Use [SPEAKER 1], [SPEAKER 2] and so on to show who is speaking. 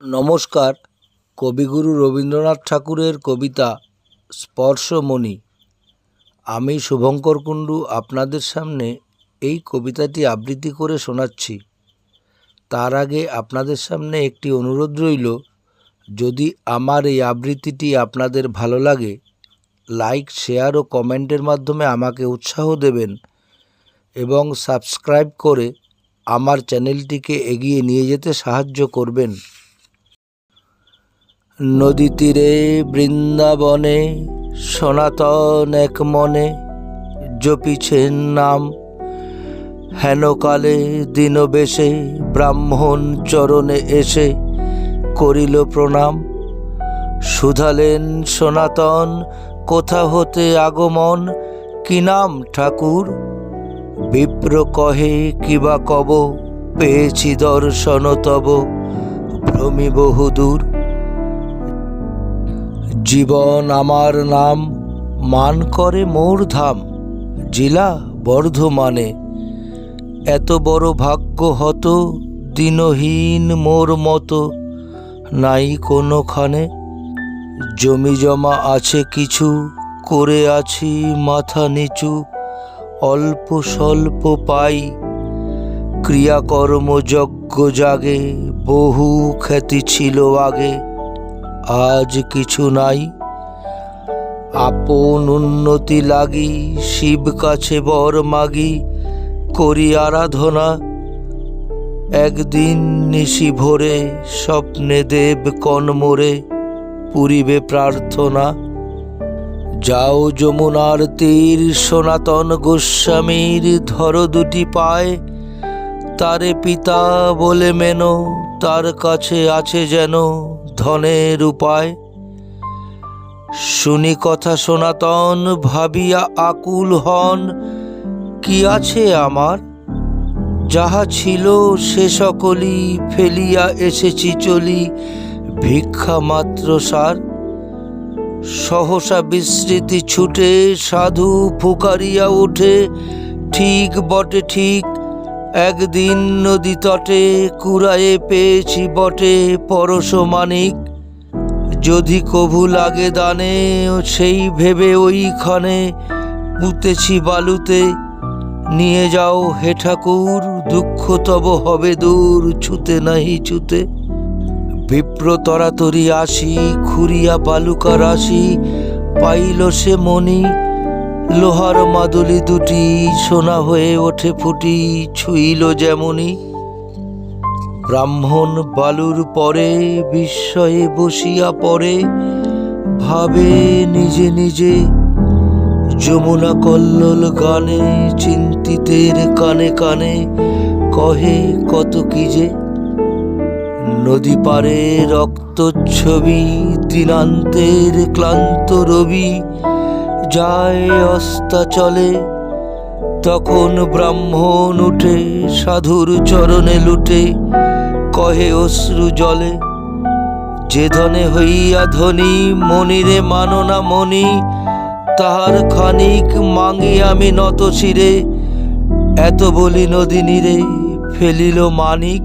[SPEAKER 1] নমস্কার। কবিগুরু রবীন্দ্রনাথ ঠাকুরের কবিতা স্পর্শমণি। আমি শুভঙ্কর কুণ্ডু আপনাদের সামনে এই কবিতাটি আবৃত্তি করে শোনাচ্ছি। তার আগে আপনাদের সামনে একটি অনুরোধ রইল, যদি আমার এই আবৃত্তিটি আপনাদের ভালো লাগে, লাইক, শেয়ার ও কমেন্টের মাধ্যমে আমাকে উৎসাহ দেবেন এবং সাবস্ক্রাইব করে আমার চ্যানেলটিকে এগিয়ে নিয়ে যেতে সাহায্য করবেন। নদী তীরে বৃন্দাবনে সনাতন এক মনে জপিছেন নাম। হেনকালে দীনবেশে ব্রাহ্মণ চরণে এসে করিল প্রণাম। শুধালেন সনাতন, কোথা হতে আগমন, কি নাম ঠাকুর? বিপ্র কহে, কিবা কব, পেয়েছি দর্শন তব, ভ্রমি বহুদূর। জীবন আমার নাম, মান করে মোর ধাম, জেলা বর্ধমানে। এত বড় ভাগ্য হত, দিনহীন মোর মতো নাই কোনোখানে। জমি জমা আছে কিছু, করে আছি মাথা নিচু, অল্প স্বল্প পাই। ক্রিয়াকর্ম যজ্ঞ জাগে, বহু খ্যাতি ছিল আগে, আজ কিছু নাই। আপন উন্নতি লাগি শিব কাছে বর মাগি, করি আরাধনা। একদিন নিশি ভোরে স্বপ্নে দেব কনমোরে, পুরিবে প্রার্থনা। যাও যমুনার তীর, সনাতন গোস্বামীর ধরো দুটি পায়। তারে পিতা বলে মেনো, তার কাছে আছে যেন ধনের উপায়। শুনি কথা সনাতন, ভাবিয়া আকুল হন, কি আছে আমার? যাহা ছিল সে সকলই ফেলিয়া এসেছি চলি, ভিক্ষা মাত্র সার। সহসা বিস্মৃতি ছুটে সাধু ফুকারিয়া উঠে, ঠিক বটে ঠিক, একদিন নদী তটে কুড়ায়ে পেয়েছি বটে পরশমানিক। যদি কভু লাগে দানে, সেই ভেবে ওইখানে পুঁতেছি বালুতে। নিয়ে যাও হে ঠাকুর, দুঃখ তব হবে দূর, ছুতে নাহি ছুতে। বিপ্র তরাতরি আসি, খুঁড়িয়া বালুকা রাশি, পাইল সে মণি। লোহার মাদুলি দুটি সোনা হয়ে ওঠে ফুটি, ছুঁইল যেমনি। ব্রাহ্মণ বালুর পরে বিস্ময়ে বসিয়া পড়ে, ভাবে নিজে নিজে। যমুনা কল্লোল গানে চিন্তিতের কানে কানে, কহে কত কি যে। নদী পারে রক্তচ্ছবি, দিনান্তের ক্লান্ত রবি, যায় অস্তাচলে। তখন ব্রাহ্মণ উঠে সাধুর চরণে লুটে, কহে অশ্রু জলে। যে ধনে হইয়া ধনী, মনিরে মানো না মনি, তাহার খানিক মাঙি আমি নত শিরে। এত বলি নদী নীরে, ফেলিল মানিক।